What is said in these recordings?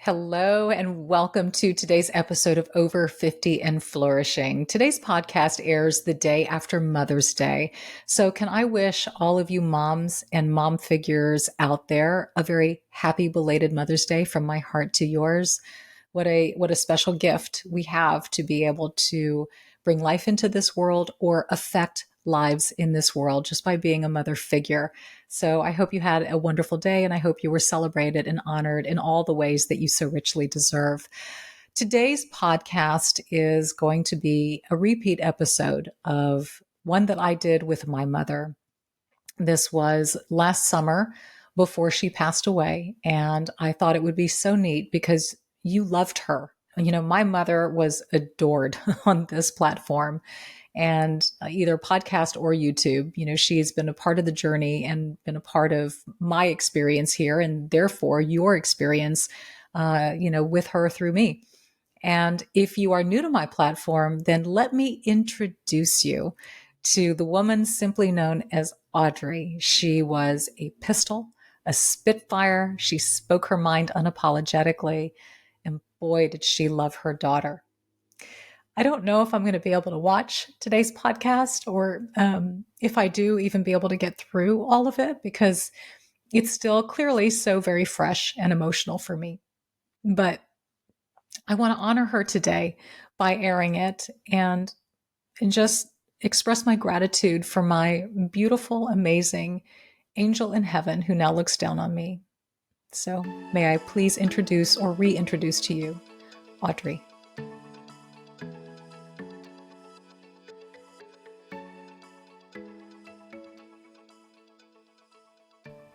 Hello and welcome to today's episode of Over 50 and Flourishing. Today's podcast airs the day after Mother's Day. So can I wish all of you moms and mom figures out there a very happy belated Mother's Day from my heart to yours. What a special gift we have to be able to bring life into this world or affect lives in this world just by being a mother figure. So I hope you had a wonderful day, and I hope you were celebrated and honored in all the ways that you so richly deserve. Today's podcast is going to be a repeat episode of one that I did with my mother. This was last summer before she passed away, and I thought it would be so neat because you loved her. You know, my mother was adored on this platform and either podcast or YouTube. You know, she's been a part of the journey and been a part of my experience here, and therefore your experience, with her through me. And if you are new to my platform, then let me introduce you to the woman simply known as Audrey. She was a pistol, a spitfire. She spoke her mind unapologetically. And boy, did she love her daughter. I don't know if I'm going to be able to watch today's podcast or if I do even be able to get through all of it because it's still clearly so very fresh and emotional for me. But I want to honor her today by airing it and just express my gratitude for my beautiful, amazing angel in heaven who now looks down on me. So may I please introduce or reintroduce to you, Audrey.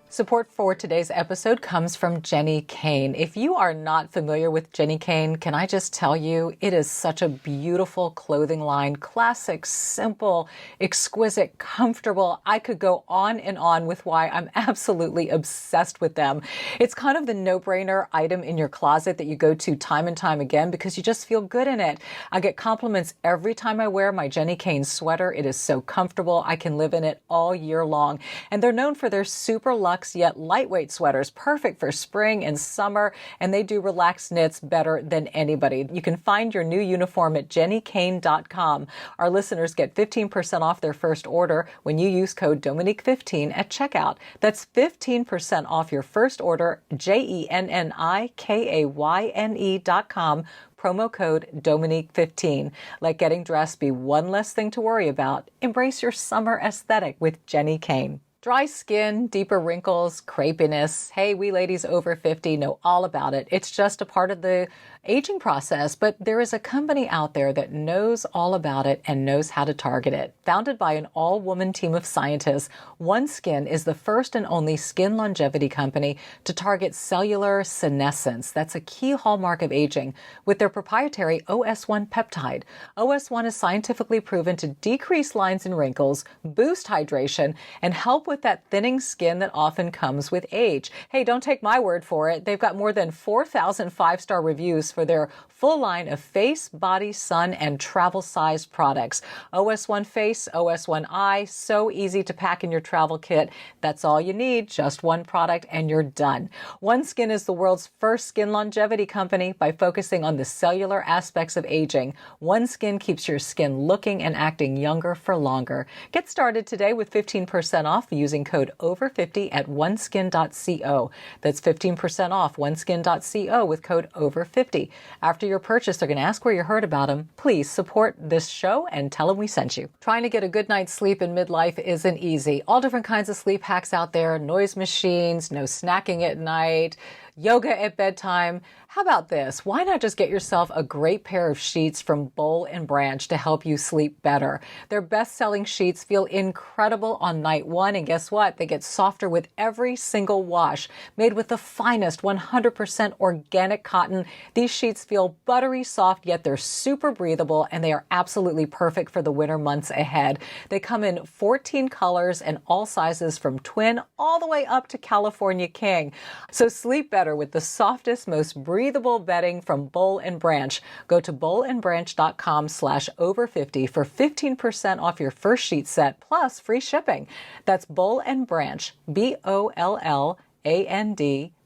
Support for today's episode comes from Jenni Kayne. If you are not familiar with Jenni Kayne, can I just tell you, it is such a beautiful clothing line, classic, simple, exquisite, comfortable. I could go on and on with why I'm absolutely obsessed with them. It's kind of the no-brainer item in your closet that you go to time and time again because you just feel good in it. I get compliments every time I wear my Jenni Kayne sweater. It is so comfortable. I can live in it all year long. And they're known for their super luxe yet lightweight sweaters, perfect for spring and summer, and they do relaxed knits better than anybody. You can find your new uniform at jennikayne.com. Our listeners get 15% off their first order when you use code Dominique15 at checkout. That's 15% off your first order, JENNIKAYNE.com. Promo code Dominique15. Let getting dressed be one less thing to worry about. Embrace your summer aesthetic with Jenni Kayne. Dry skin, deeper wrinkles, crepiness. Hey, we ladies over 50 know all about it. It's just a part of the aging process, but there is a company out there that knows all about it and knows how to target it. Founded by an all-woman team of scientists, OneSkin is the first and only skin longevity company to target cellular senescence. That's a key hallmark of aging with their proprietary OS1 peptide. OS1 is scientifically proven to decrease lines and wrinkles, boost hydration, and help with that thinning skin that often comes with age. Hey, don't take my word for it. They've got more than 4,000 five-star reviews for their full line of face, body, sun, and travel-sized products. OS1 Face, OS1 Eye, so easy to pack in your travel kit. That's all you need, just one product and you're done. OneSkin is the world's first skin longevity company by focusing on the cellular aspects of aging. OneSkin keeps your skin looking and acting younger for longer. Get started today with 15% off using code OVER50 at oneskin.co. That's 15% off oneskin.co with code OVER50. After your purchase, they're going to ask where you heard about them. Please support this show and tell them we sent you. Trying to get a good night's sleep in midlife isn't easy. All different kinds of sleep hacks out there, noise machines, no snacking at night, yoga at bedtime. How about this? Why not just get yourself a great pair of sheets from Boll and Branch to help you sleep better? Their best-selling sheets feel incredible on night one, and guess what? They get softer with every single wash. Made with the finest 100% organic cotton, these sheets feel buttery soft, yet they're super breathable, and they are absolutely perfect for the winter months ahead. They come in 14 colors and all sizes from twin all the way up to California King. So sleep better with the softest, most breathable bedding from Boll and Branch. Go to bollandbranch.com/over50 for 15% off your first sheet set plus free shipping. That's Boll and Branch, BOLLAND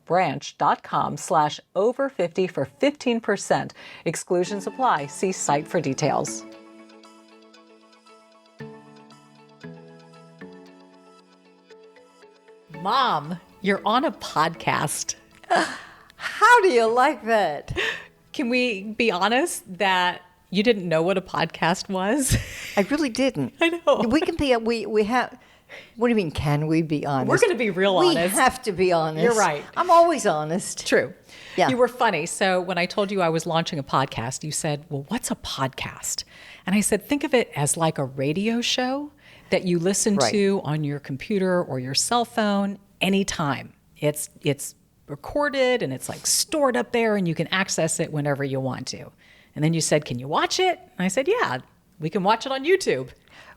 branch.com/over50 for 15%. Exclusions apply. See site for details. Mom, you're on a podcast. How do you like that? Can we be honest that you didn't know what a podcast was? I really didn't. I know. We can be, we have, what do you mean, can we be honest? We're going to be real honest. We have to be honest. You're right. I'm always honest. True. Yeah. You were funny. So when I told you I was launching a podcast, you said, well, what's a podcast? And I said, think of it as like a radio show that you listen to on your computer or your cell phone anytime. It's recorded and it's like stored up there and you can access it whenever you want to. And then you said, can you watch it? And I said, yeah, we can watch it on YouTube.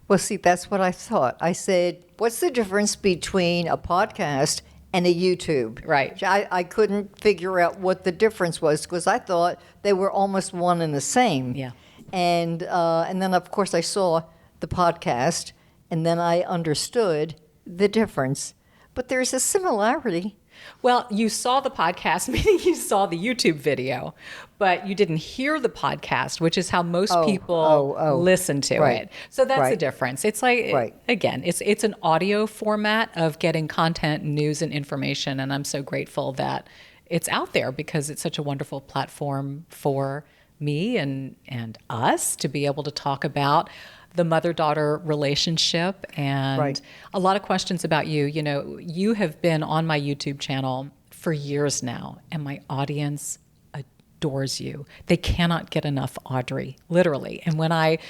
Well, see, that's what I thought. I said, what's the difference between a podcast and a YouTube? Right. I couldn't figure out what the difference was because I thought they were almost one and the same. Yeah. And then, of course, I saw the podcast, and then I understood the difference. But there's a similarity. Well, you saw the podcast, meaning you saw the YouTube video, but you didn't hear the podcast, which is how most people listen to it. So that's the difference. It's like, again, it's an audio format of getting content, news, and information. And I'm so grateful that it's out there because it's such a wonderful platform for me and us to be able to talk about the mother-daughter relationship and a lot of questions about you. You know, you have been on my YouTube channel for years now, and my audience adores you. They cannot get enough Audrey, literally. And when I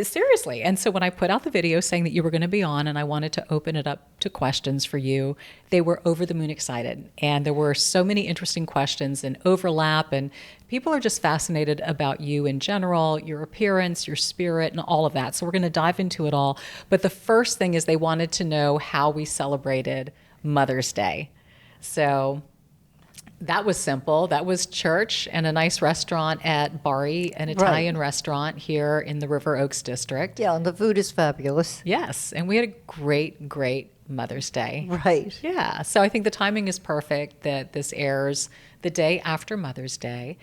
seriously. And so when I put out the video saying that you were going to be on and I wanted to open it up to questions for you, they were over the moon excited. And there were so many interesting questions and overlap, and people are just fascinated about you in general, your appearance, your spirit, and all of that. So we're going to dive into it all. But the first thing is they wanted to know how we celebrated Mother's Day. So that was simple. That was church and a nice restaurant at Bari, an Italian restaurant here in the River Oaks district. Yeah, and the food is fabulous. Yes, and we had a great, great Mother's Day. Right. Yeah, so I think the timing is perfect that this airs the day after Mother's Day.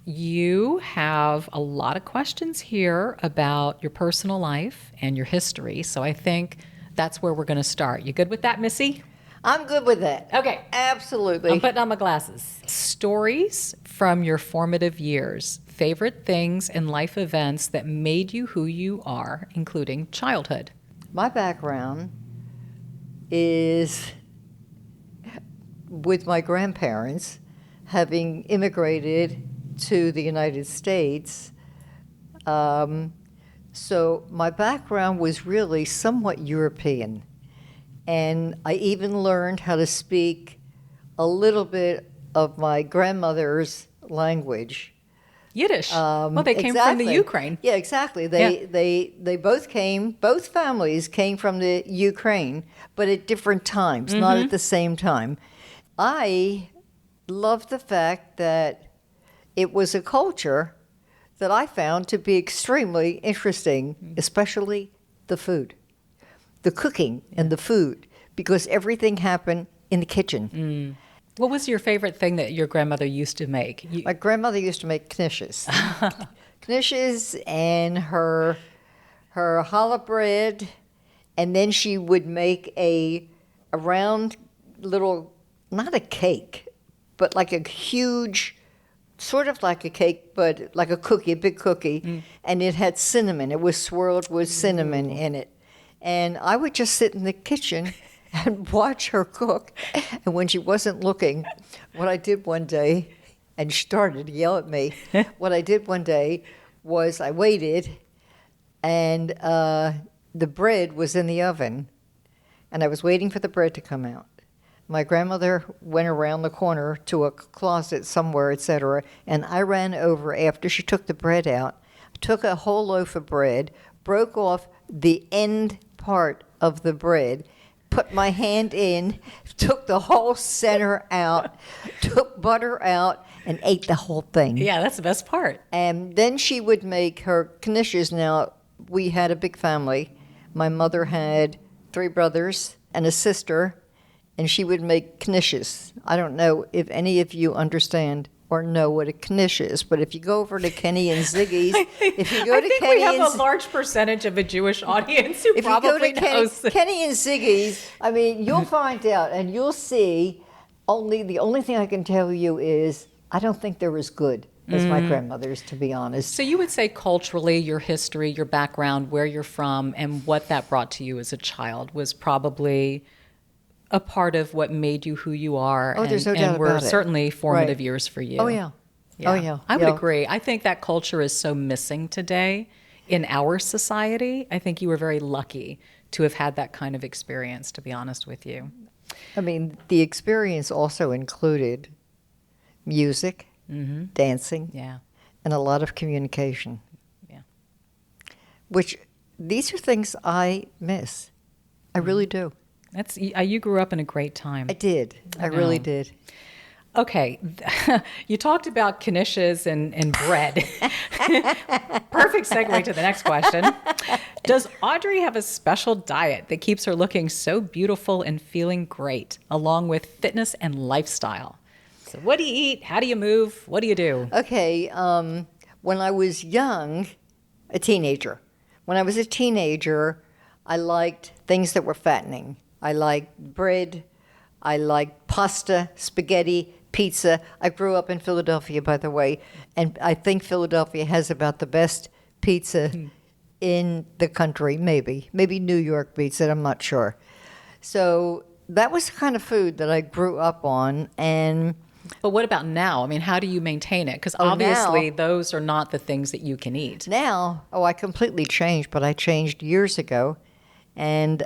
You have a lot of questions here about your personal life and your history, so I think that's where we're going to start. You good with that, Missy? I'm good with that. Okay. Absolutely. I'm putting on my glasses. Stories from your formative years, favorite things and life events that made you who you are, including childhood. My background is with my grandparents having immigrated to the United States. So my background was really somewhat European. And I even learned how to speak a little bit of my grandmother's language. Yiddish. Well, they came from the Ukraine. Yeah, exactly. They both families came from the Ukraine, but at different times, not at the same time. I loved the fact that it was a culture that I found to be extremely interesting, especially the food. The cooking and the food, because everything happened in the kitchen. What was your favorite thing that your grandmother used to make? My grandmother used to make knishes. Knishes and her challah bread, and then she would make a round little, not a cake, but like a huge, sort of like a cake, but like a cookie, a big cookie, and it had cinnamon. It was swirled with cinnamon in it. And I would just sit in the kitchen and watch her cook. And when she wasn't looking, what I did one day, and she started to yell at me, what I did one day was I waited, and the bread was in the oven, and I was waiting for the bread to come out. My grandmother went around the corner to a closet somewhere, etc., and I ran over after she took the bread out, took a whole loaf of bread, broke off the end part of the bread, put my hand in, took the whole center out, took butter out, and ate the whole thing. Yeah, that's the best part. And then she would make her knishes. Now, we had a big family. My mother had 3 brothers and a sister, and she would make knishes. I don't know if any of you understand or know what a knish is, but if you go over to Kenny and Ziggy's, if you go I to think Kenny we have and a large percentage of a Jewish audience who if you go probably to knows. Kenny and Ziggy's, I mean, you'll find out and you'll see. The only thing I can tell you is I don't think they're as good as my grandmother's, to be honest. So you would say culturally, your history, your background, where you're from, and what that brought to you as a child was probably a part of what made you who you are. Oh, there's no doubt and were about it. certainly formative Right. years for you. Oh, yeah. Oh, yeah. I would Yeah. agree. I think that culture is so missing today in our society. I think you were very lucky to have had that kind of experience, to be honest with you. I mean, the experience also included music, dancing, Yeah. and a lot of communication. Yeah. Which these are things I miss. I really do. That's you grew up in a great time. I did. I really did. Okay, you talked about knishes and bread. Perfect segue to the next question. Does Audrey have a special diet that keeps her looking so beautiful and feeling great, along with fitness and lifestyle? So what do you eat? How do you move? What do you do? Okay, when I was young, a teenager, I liked things that were fattening. I liked bread. I liked pasta, spaghetti, pizza. I grew up in Philadelphia, by the way, and I think Philadelphia has about the best pizza in the country, maybe. Maybe New York beats it, I'm not sure. So that was the kind of food that I grew up on, and But what about now? I mean, how do you maintain it? Because Oh, obviously now- those are not the things that you can eat. now, I completely changed, but I changed years ago. And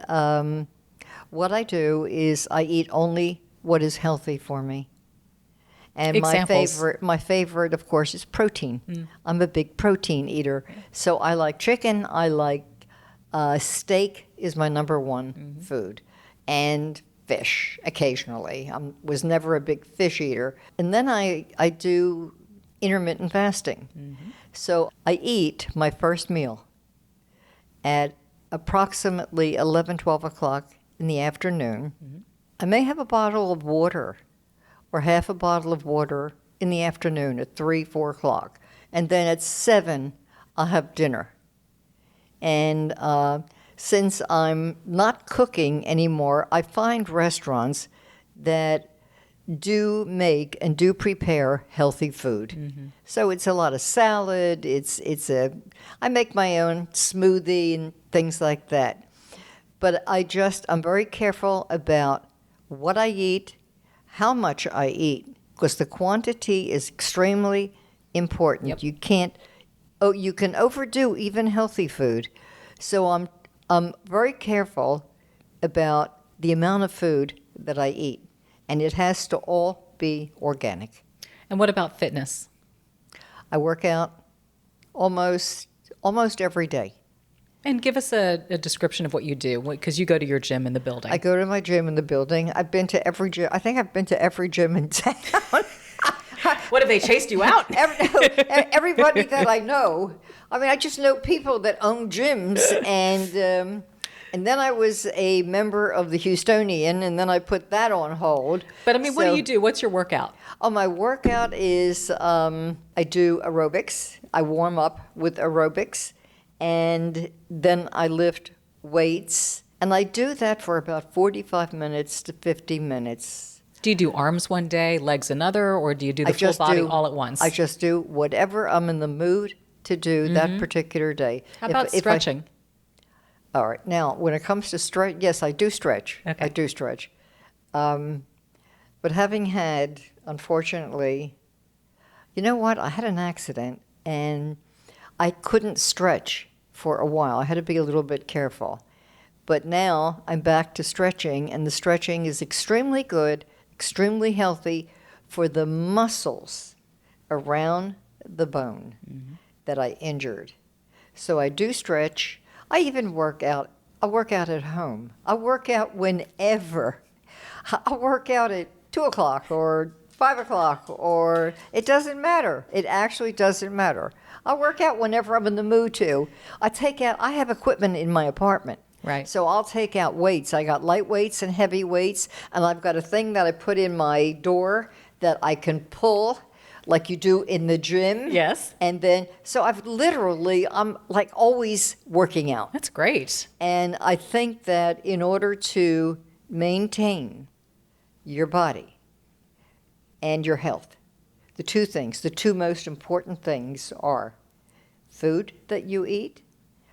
what I do is I eat only what is healthy for me. And Examples. my favorite, of course, is protein. I'm a big protein eater. So I like chicken. I like steak is my number one food. And fish occasionally. I was never a big fish eater. And then I do intermittent fasting. So I eat my first meal at approximately 11, 12 o'clock in the afternoon. I may have a bottle of water or half a bottle of water in the afternoon at 3, 4 o'clock. And then at 7, I'll have dinner. And since I'm not cooking anymore, I find restaurants that do make and do prepare healthy food. So it's a lot of salad. I make my own smoothie and things like that. But I'm very careful about what I eat, how much I eat, because the quantity is extremely important. Yep. You can overdo even healthy food. So I'm very careful about the amount of food that I eat, and it has to all be organic. And what about fitness? I work out almost every day. And give us a description of what you do, because you go to your gym in the building. I go to my gym in the building. I've been to every gym. I think I've been to every gym in town. What, have they chased you out? Everybody that I know. I mean, I just know people that own gyms, and then I was a member of the Houstonian, and then I put that on hold. But I mean, what do you do? What's your workout? Oh, my workout is I do aerobics. I warm up with aerobics, and then I lift weights, and I do that for about 45 minutes to 50 minutes. Do you do arms one day, legs another, or do you do the full body all at once? I just do whatever I'm in the mood to do that particular day. How about stretching? All right. Now, when it comes to stretch, yes, I do stretch. Okay. I do stretch. But having had, unfortunately, you know what? I had an accident, and I couldn't stretch for a while. I had to be a little bit careful. But now I'm back to stretching, and the stretching is extremely good, extremely healthy for the muscles around the bone that I injured. So I do stretch. I even work out. I work out at home. I work out whenever. I work out at 2 o'clock or 5 o'clock, or it doesn't matter. It actually doesn't matter. I work out whenever I'm in the mood to. I have equipment in my apartment. Right. So I'll take out weights. I got light weights and heavy weights, and I've got a thing that I put in my door that I can pull like you do in the gym. Yes. And then, so I'm like always working out. That's great. And I think that in order to maintain your body and your health, the two most important things are food that you eat,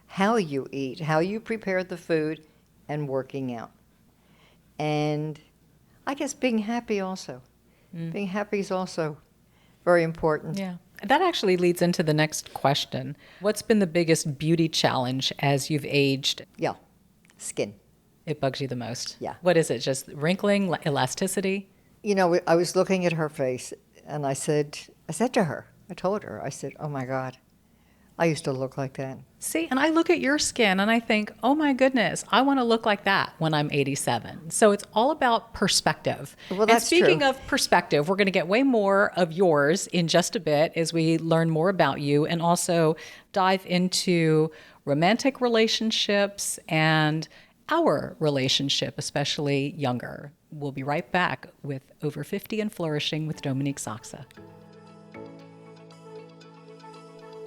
how you prepare the food, and working out. And I guess being happy also. Being happy is also very important. Yeah. That actually leads into the next question. What's been the biggest beauty challenge as you've aged? Yeah, skin. It bugs you the most? Yeah. What is it? Just wrinkling, elasticity? You know, I was looking at her face, and I said to her, I told her, I said, oh my God, I used to look like that. See, and I look at your skin and I think, oh my goodness, I want to look like that when I'm 87. So it's all about perspective. Well, that's and speaking true. of perspective, we're going to get way more of yours in just a bit as we learn more about you and also dive into romantic relationships and our relationship, especially younger. We'll be right back with Over 50 and Flourishing with Dominique Sachse.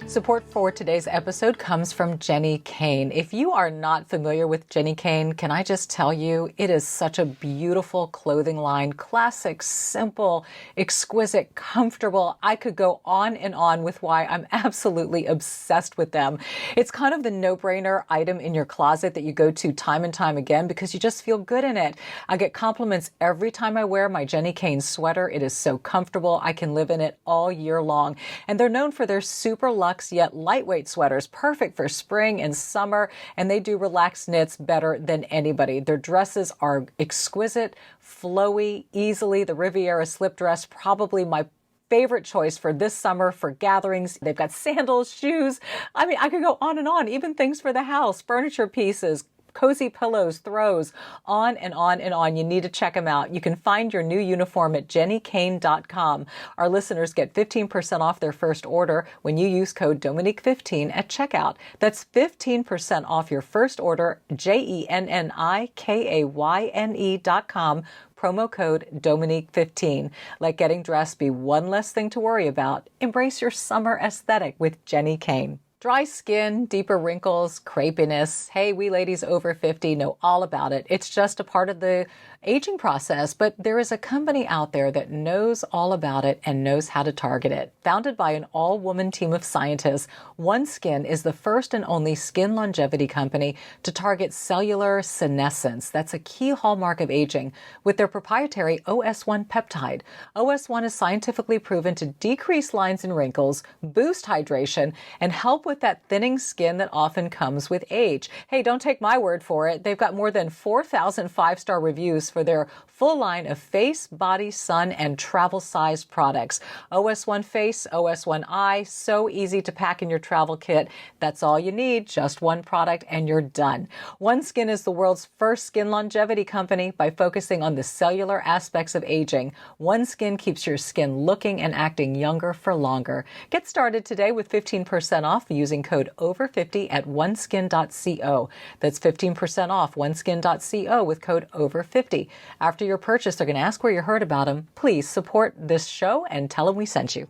Support for today's episode comes from Jenny Kane. If you are not familiar with Jenny Kane, can I just tell you, it is such a beautiful clothing line. Classic, simple, exquisite, comfortable. I could go on and on with why I'm absolutely obsessed with them. It's kind of the no-brainer item in your closet that you go to time and time again because you just feel good in it. I get compliments every time I wear my Jenny Kane sweater. It is so comfortable. I can live in it all year long. And they're known for their super luxe yet lightweight sweaters, perfect for spring and summer, and they do relaxed knits better than anybody. Their dresses are exquisite, flowy, easily. The Riviera slip dress, probably my favorite choice for this summer for gatherings. They've got sandals, shoes. I mean, I could go on and on, even things for the house, furniture pieces, cozy pillows, throws, on and on and on. You need to check them out. You can find your new uniform at jennykane.com. Our listeners get 15% off their first order when you use code Dominique15 at checkout. That's 15% off your first order, JENNIKAYNE.com. Promo code Dominique15. Let getting dressed be one less thing to worry about. Embrace your summer aesthetic with Jenny Kane. Dry skin, deeper wrinkles, crepiness. Hey, we ladies over 50 know all about it. It's just a part of the aging process, but there is a company out there that knows all about it and knows how to target it. Founded by an all-woman team of scientists, OneSkin is the first and only skin longevity company to target cellular senescence. That's a key hallmark of aging with their proprietary OS1 peptide. OS1 is scientifically proven to decrease lines and wrinkles, boost hydration, and help with that thinning skin that often comes with age. Hey, don't take my word for it. They've got more than 4,000 five-star reviews for their full line of face, body, sun, and travel-sized products. OS1 Face, OS1 Eye, so easy to pack in your travel kit. That's all you need, just one product, and you're done. OneSkin is the world's first skin longevity company by focusing on the cellular aspects of aging. OneSkin keeps your skin looking and acting younger for longer. Get started today with 15% off using code OVER50 at oneskin.co. That's 15% off oneskin.co with code OVER50. After your purchase, they're going to ask where you heard about them. Please support this show and tell them we sent you.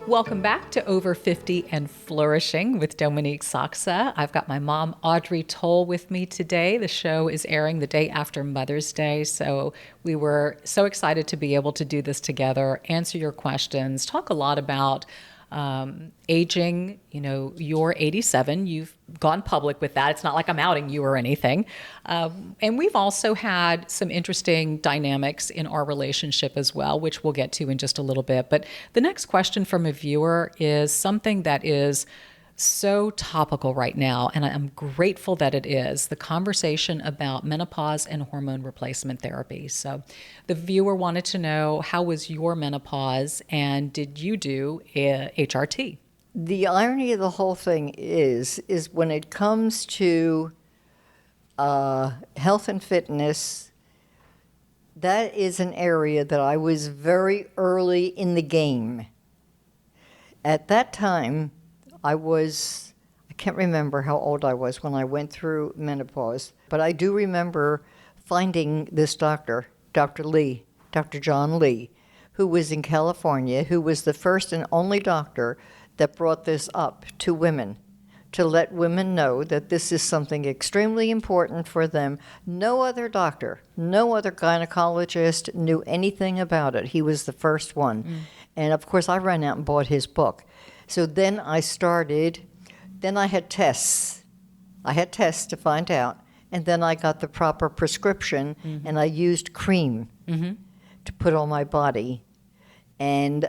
Welcome back to Over 50 and Flourishing with Dominique Sachse. I've got my mom, Audrey Toll, with me today. The show is airing the day after Mother's Day, so we were so excited to be able to do this together, answer your questions, talk a lot about aging. You know, you're 87. You've gone public with that. It's not like I'm outing you or anything. And we've also had some interesting dynamics in our relationship as well, which we'll get to in just a little bit. But the next question from a viewer is something that is so topical right now, and I'm grateful that it is, the conversation about menopause and hormone replacement therapy. So the viewer wanted to know, how was your menopause, and did you do HRT? The irony of the whole thing is when it comes to health and fitness, that is an area that I was very early in the game. At that time, I was can't remember how old I was when I went through menopause, but I do remember finding this doctor, Dr. Lee, Dr. John Lee, who was in California, who was the first and only doctor that brought this up to women, to let women know that this is something extremely important for them. No other doctor, no other gynecologist knew anything about it. He was the first one. And of course, I ran out and bought his book. So then I had tests. I had tests to find out. And then I got the proper prescription, and I used cream to put on my body. And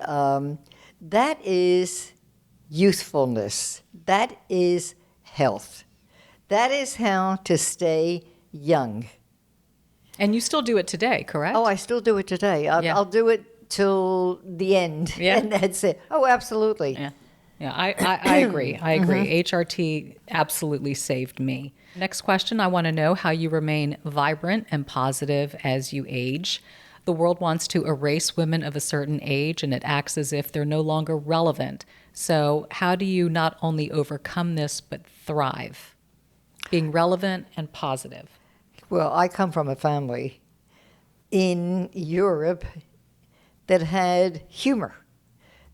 that is youthfulness. That is health. That is how to stay young. And you still do it today, correct? Oh, I still do it today. I'll do it till the end, and that's it. Oh, absolutely. Yeah, I agree. I agree. HRT absolutely saved me. Next question, I want to know how you remain vibrant and positive as you age. The world wants to erase women of a certain age, and it acts as if they're no longer relevant. So how do you not only overcome this, but thrive, being relevant and positive? Well, I come from a family in Europe that had humor.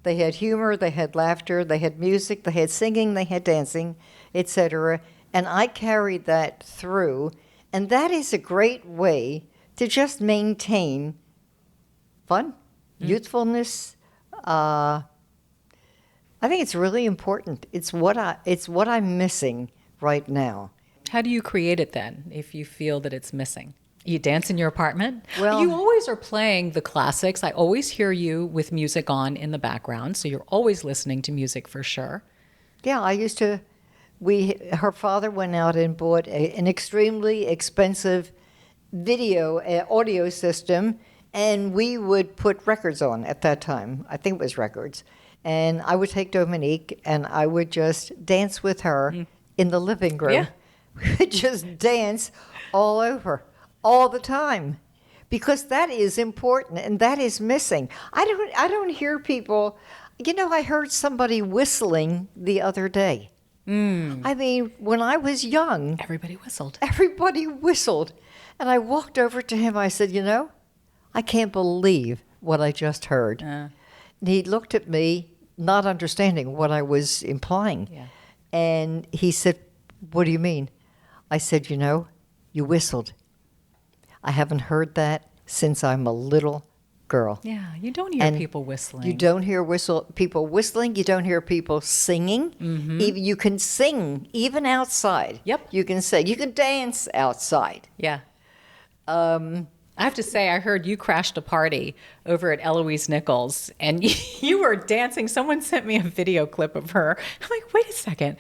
They had humor, they had laughter, they had music, they had singing, they had dancing, etc. And I carried that through. And that is a great way to just maintain fun, youthfulness. I think it's really important. It's what I'm missing right now. How do you create it then if you feel that it's missing? You dance in your apartment? Well, you always are playing the classics. I always hear you with music on in the background, so you're always listening to music for sure. Yeah, I used to. Her father went out and bought an extremely expensive audio system, and we would put records on at that time. I think it was records. And I would take Dominique, and I would just dance with her in the living room. Yeah. We would just dance all over, all the time, because that is important, and that is missing. I don't hear people. I heard somebody whistling the other day. I mean, when I was young, Everybody whistled. everybody whistled. And I walked over to him. I said, I can't believe what I just heard. And he looked at me, not understanding what I was implying. Yeah. And he said, what do you mean? I said, you whistled. I haven't heard that since I'm a little girl. Yeah, you don't hear people whistling. You don't hear people whistling. You don't hear people singing. Even, you can sing even outside. Yep. You can sing. You can dance outside. Yeah. I have to say, I heard you crashed a party over at Eloise Nichols, and you were dancing. Someone sent me a video clip of her. I'm like, wait a second.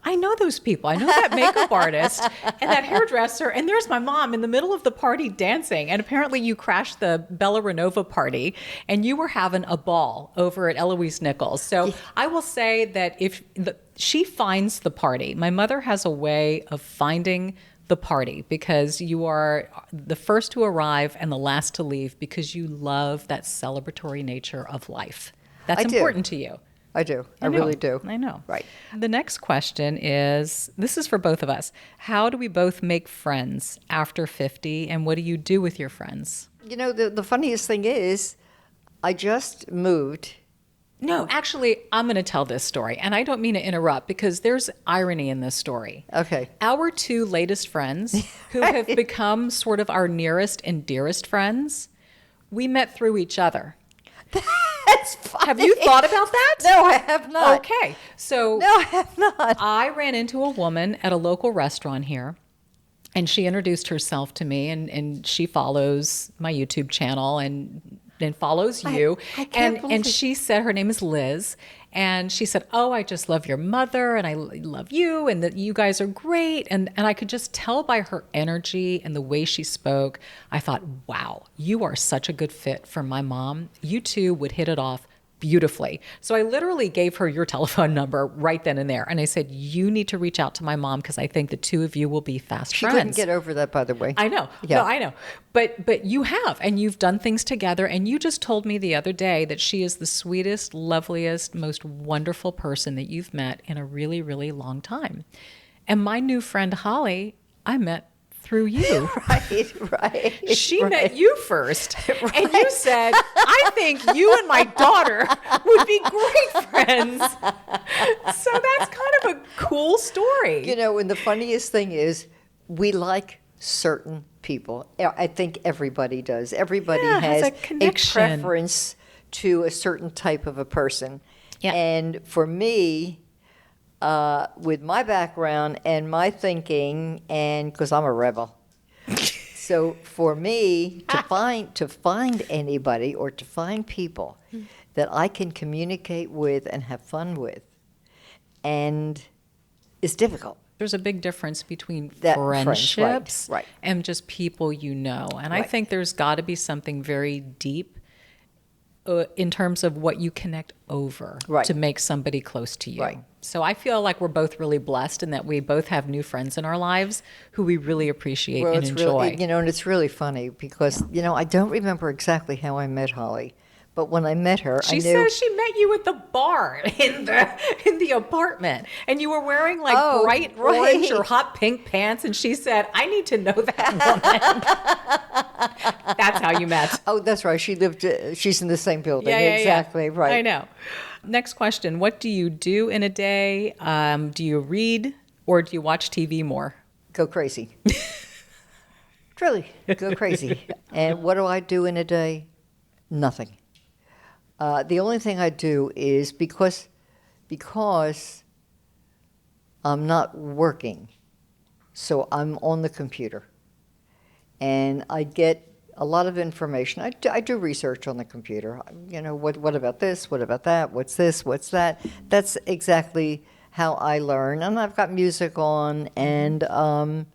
I know those people. I know that makeup artist and that hairdresser, and there's my mom in the middle of the party dancing. And apparently you crashed the Bella Renova party, and you were having a ball over at Eloise Nichols. So I will say that if she finds the party, my mother has a way of finding the party, because you are the first to arrive and the last to leave, because you love that celebratory nature of life. That's important to you. I do. I really do. I know. Right. The next question is, this is for both of us. How do we both make friends after 50, and what do you do with your friends? The funniest thing is, I just moved. No, actually, I'm going to tell this story, and I don't mean to interrupt, because there's irony in this story. Okay. Our two latest friends, who have become sort of our nearest and dearest friends, we met through each other. That's funny. Have you thought about that? No, I have not. Okay. So No, I have not. I ran into a woman at a local restaurant here, and she introduced herself to me, and she follows my YouTube channel and follows you. I can't believe and she said, her name is Liz, and she said, oh, I just love your mother, and I love you, and that you guys are great. And I could just tell by her energy and the way she spoke, I thought, wow, you are such a good fit for my mom. You two would hit it off beautifully. So I literally gave her your telephone number right then and there. And I said, you need to reach out to my mom because I think the two of you will be fast She friends. couldn't get over that, by the way. I know. Yeah. No, I know. But you have, and you've done things together. And you just told me the other day that she is the sweetest, loveliest, most wonderful person that you've met in a really, really long time. And my new friend, Holly, I met through you. Right. She met you first. And you said, I think you and my daughter would be great friends. So that's kind of a cool story. You know, and the funniest thing is we like certain people. I think everybody does. Everybody has a a connection. preference to a certain type of a person. Yeah. And for me, with my background and my thinking, and because I'm a rebel, so for me to find anybody or to find people that I can communicate with and have fun with, and it's difficult. There's a big difference between That friendships right. and just people you know. And I Right. think there's got to be something very deep in terms of what you connect over Right. to make somebody close to you. Right. So I feel like we're both really blessed in that we both have new friends in our lives who we really appreciate and it's enjoy. really, and it's really funny because, I don't remember exactly how I met Holly, but when I met her, She I knew. says she met you at the bar in the apartment, and you were wearing like Oh, bright orange right. or hot pink pants, and she said, "I need to know that woman." That's how you met. Oh, that's right. She's in the same building. Yeah, Exactly, right. I know. Next question: what do you do in a day? Do you read or do you watch TV more? Go crazy. Really, go crazy. And what do I do in a day? Nothing. The only thing I do is because I'm not working, so I'm on the computer, and I get a lot of information. I do research on the computer. What about this? What about that? What's this? What's that? That's exactly how I learn. And I've got music on, and then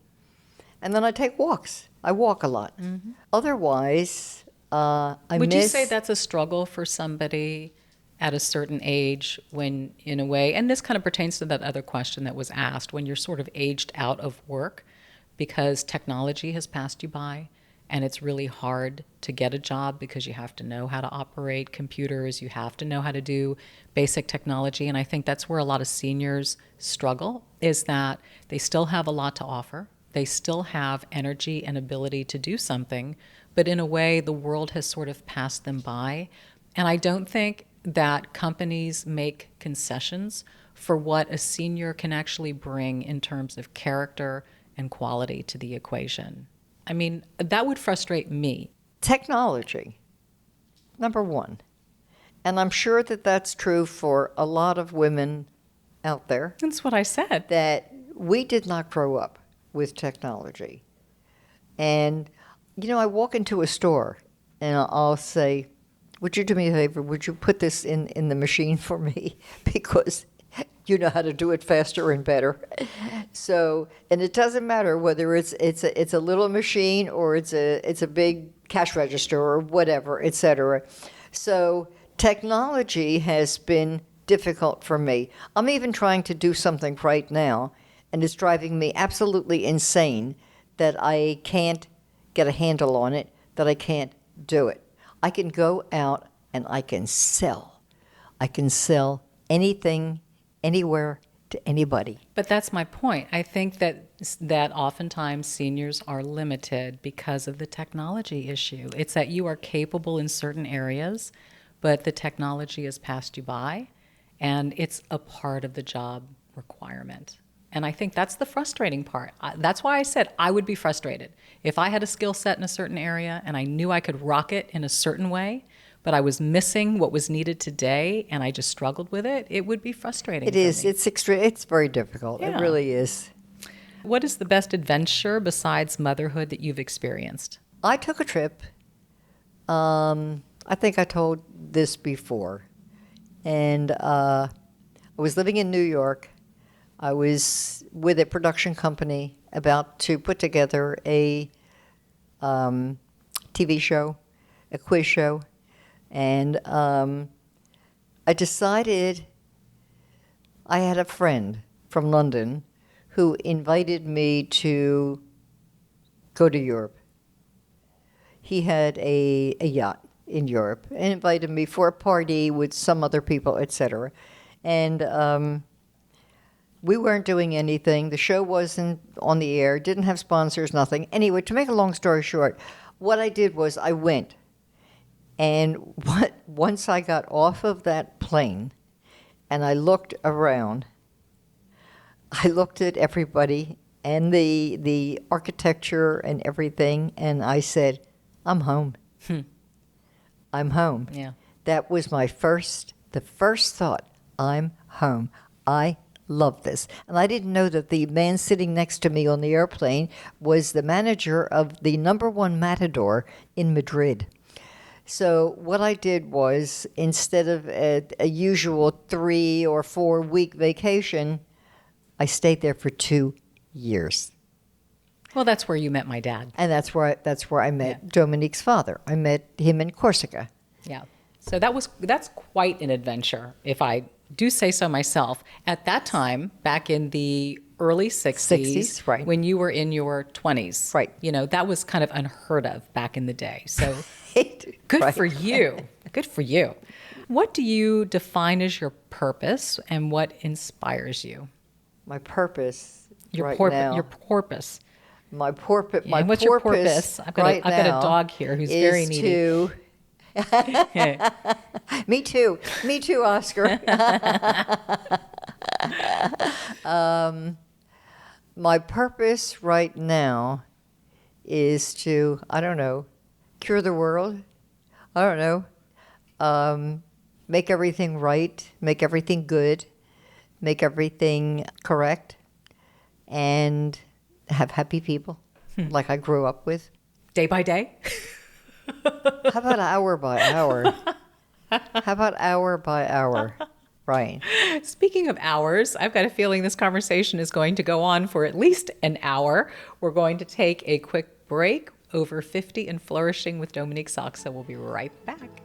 I take walks. I walk a lot. Mm-hmm. Otherwise, Would you say that's a struggle for somebody at a certain age when, in a way, and this kind of pertains to that other question that was asked, when you're sort of aged out of work because technology has passed you by and it's really hard to get a job because you have to know how to operate computers, you have to know how to do basic technology. And I think that's where a lot of seniors struggle, is that they still have a lot to offer. They still have energy and ability to do something, but in a way, the world has sort of passed them by. And I don't think that companies make concessions for what a senior can actually bring in terms of character and quality to the equation. I mean, that would frustrate me. Technology, number one. And I'm sure that that's true for a lot of women out there, That's what I said. that we did not grow up with technology. And, I walk into a store and I'll say, would you do me a favor? Would you put this in the machine for me? Because you know how to do it faster and better. So, and it doesn't matter whether it's a little machine or it's a big cash register or whatever, et cetera. So technology has been difficult for me. I'm even trying to do something right now, and it's driving me absolutely insane that I can't get a handle on it, that I can't do it. I can go out and I can sell. I can sell anything, anywhere, to anybody. But that's my point. I think that oftentimes seniors are limited because of the technology issue. It's that you are capable in certain areas, but the technology has passed you by, and it's a part of the job requirement. And I think that's the frustrating part. That's why I said I would be frustrated. If I had a skill set in a certain area and I knew I could rock it in a certain way, but I was missing what was needed today and I just struggled with it, it would be frustrating. It is. It's extreme. It's very difficult. Yeah. It really is. What is the best adventure besides motherhood that you've experienced? I took a trip. I think I told this before. And I was living in New York. I was with a production company about to put together a TV show, a quiz show. And I decided I had a friend from London who invited me to go to Europe. He had a yacht in Europe and invited me for a party with some other people, etc. And we weren't doing anything. The show wasn't on the air, didn't have sponsors, nothing. Anyway, to make a long story short, what I did was I went. And once I got off of that plane and I looked around, I looked at everybody and the architecture and everything, and I said, I'm home. I'm home. Yeah. That was the first thought. I'm home. I love this. And I didn't know that the man sitting next to me on the airplane was the manager of the #1 Matador in Madrid. So what I did was, instead of a usual 3 or 4 week vacation, I stayed there for 2 years. Well, that's where you met my dad. And that's where I met Dominique's father. I met him in Corsica. Yeah. So that's quite an adventure, if I do say so myself. At that time, back in the early 60s, right. when you were in your 20s. Right. You know, that was kind of unheard of back in the day. So good Right. for you. Good for you. What do you define as your purpose, and what inspires you? My purpose Your right porpoise. now. Your porpoise. My porpoise. Yeah, my and what's your porpoise porpoise? I've got a dog here who's very needy. Me too. Me too, Oscar. My purpose right now is to, I don't know, cure the world. I don't know. Make everything right, make everything good, make everything correct, and have happy people like I grew up with. Day by day? How about hour by hour? How about hour by hour? Right. Speaking of hours, I've got a feeling this conversation is going to go on for at least an hour. We're going to take a quick break. Over 50 and Flourishing with Dominique Sachse. We'll be right back.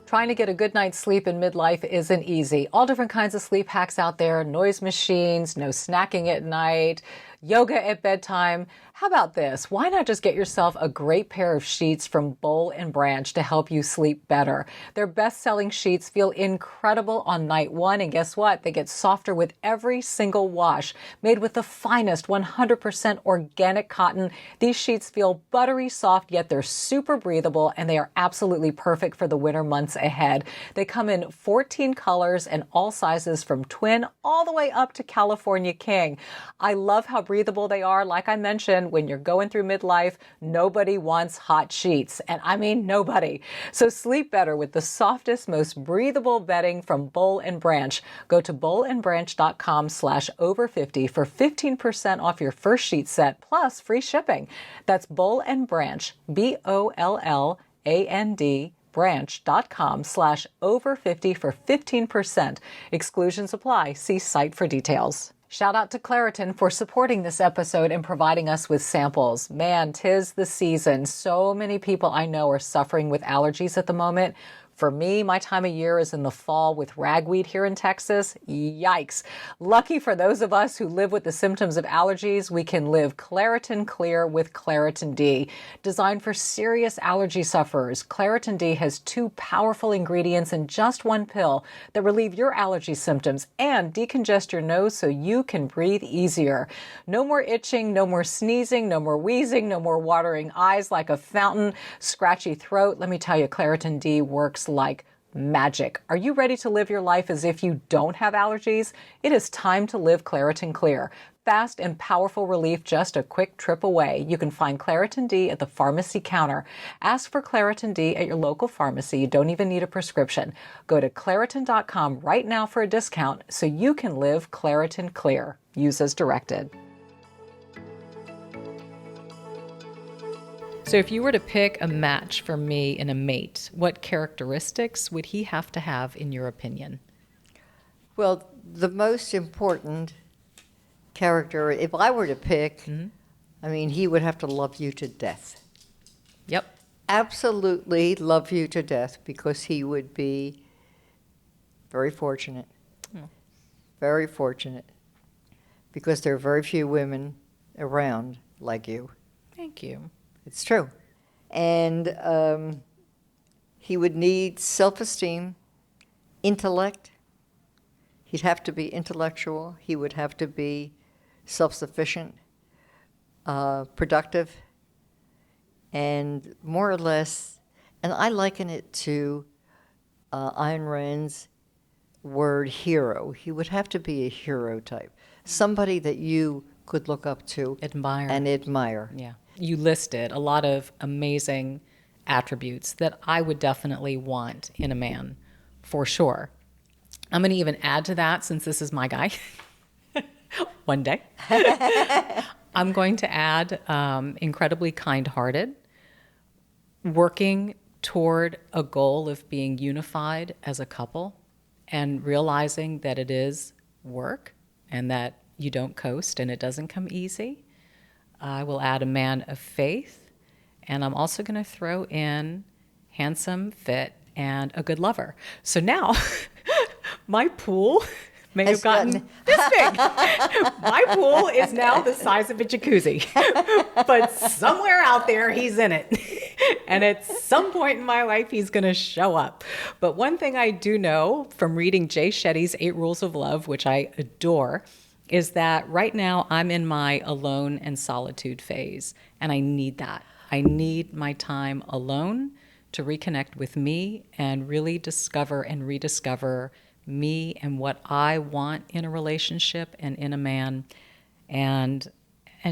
Trying to get a good night's sleep in midlife isn't easy. All different kinds of sleep hacks out there, noise machines, no snacking at night, yoga at bedtime. How about this? Why not just get yourself a great pair of sheets from Boll & Branch to help you sleep better? Their best-selling sheets feel incredible on night one, and guess what? They get softer with every single wash. Made with the finest 100% organic cotton, these sheets feel buttery soft, yet they're super breathable, and they are absolutely perfect for the winter months ahead. They come in 14 colors and all sizes from twin all the way up to California king. I love how breathable they are. Like I mentioned, when you're going through midlife, nobody wants hot sheets. And I mean nobody. So sleep better with the softest, most breathable bedding from Boll & Branch. Go to bollandbranch.com/over50 for 15% off your first sheet set plus free shipping. That's Boll & Branch, BOLLAND branch.com/over50 for 15%. Exclusions apply. See site for details. Shout out to Claritin for supporting this episode and providing us with samples. Man, 'tis the season. So many people I know are suffering with allergies at the moment. For me, my time of year is in the fall with ragweed here in Texas. Yikes. Lucky for those of us who live with the symptoms of allergies, we can live Claritin Clear with Claritin D. Designed for serious allergy sufferers, Claritin D has 2 powerful ingredients in just one pill that relieve your allergy symptoms and decongest your nose so you can breathe easier. No more itching, no more sneezing, no more wheezing, no more watering eyes like a fountain, scratchy throat. Let me tell you, Claritin D works like magic. Are you ready to live your life as if you don't have allergies? It is time to live Claritin Clear. Fast and powerful relief just a quick trip away. You can find Claritin D at the pharmacy counter. Ask for Claritin D at your local pharmacy. You don't even need a prescription. Go to Claritin.com right now for a discount so you can live Claritin Clear. Use as directed. So if you were to pick a match for me and a mate, what characteristics would he have to have in your opinion? Well, the most important character, if I were to pick, I mean, he would have to love you to death. Yep. absolutely love you to death because he would be very fortunate. Very fortunate. Because there are very few women around like you. Thank you. It's true. And he would need self-esteem, intellect. He'd have to be intellectual. He would have to be self-sufficient, productive, and more or less, and I liken it to Ayn Rand's word hero. He would have to be a hero type, somebody that you could look up to Admire. and admire. Yeah. You listed a lot of amazing attributes that I would definitely want in a man, for sure. I'm going to even add to that, since this is my guy, one day. I'm going to add incredibly kind-hearted, working toward a goal of being unified as a couple and realizing that it is work and that you don't coast and it doesn't come easy. I will add a man of faith, and I'm also going to throw in handsome, fit, and a good lover. So now my pool may have gotten this big. My pool is now the size of a jacuzzi, but somewhere out there he's in it. And at some point in my life, he's going to show up. But one thing I do know from reading Jay Shetty's 8 Rules of Love, which I adore, is that right now I'm in my alone and solitude phase, and I need that. I need my time alone to reconnect with me and really discover and rediscover me and what I want in a relationship and in a man, and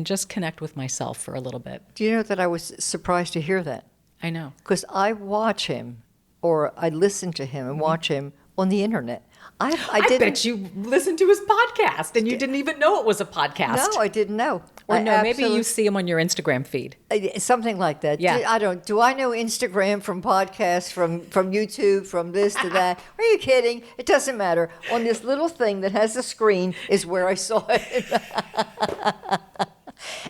just connect with myself for a little bit. Do you know that I was surprised to hear that? I know. Because I watch him, or I listen to him and watch him on the internet. I bet you listened to his podcast and you didn't even know it was a podcast. No, I didn't know. Or no, maybe you see him on your Instagram feed. Something like that. Yeah. Do I know Instagram from podcasts, from YouTube, from this to that? Are you kidding? It doesn't matter. On this little thing that has a screen is where I saw it.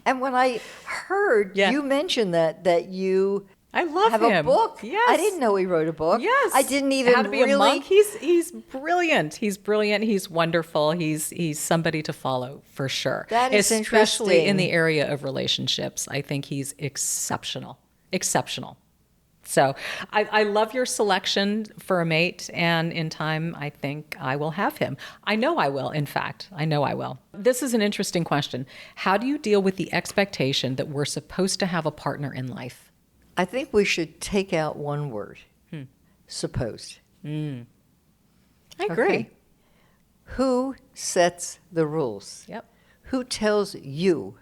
And when I heard you mention that you I love have him. a book. Yes. I didn't know he wrote a book. Yes. I didn't even How to be really. a monk. He's brilliant. He's brilliant. He's wonderful. He's somebody to follow for sure. That is especially interesting. in the area of relationships. I think he's exceptional. Exceptional. So I love your selection for a mate, and in time, I think I will have him. I know I will, in fact. I know I will. This is an interesting question. How do you deal with the expectation that we're supposed to have a partner in life? I think we should take out one word. Supposed. I agree. Okay. Who sets the rules? Yep. Who tells you